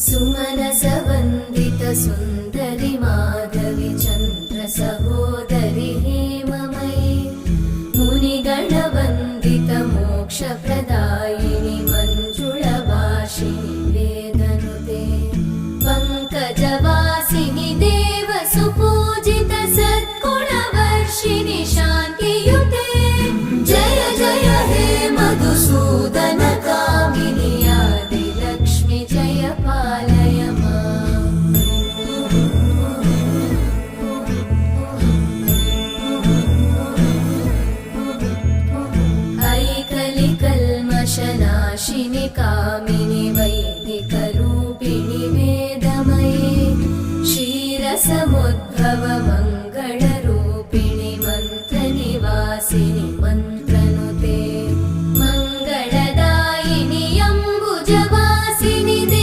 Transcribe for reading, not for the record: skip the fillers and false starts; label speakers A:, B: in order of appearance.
A: सुमनसवन्दित सुन्दरि माधवि चन्द्र सहोदरि हेममयि मुनिगणवन्दित मोक्षप्रदायिनि मञ्जुळभाषिणि वेदनुते पङ्कजवासिनि देवसुपूजित सद्गुणवर्षिणि शान्तियुते जय जय हे मधुसूदन कामिनि आदिलक्ष्मि जय पालय माम्। ऐकलिकल्मषनाशिनि कामिनि वै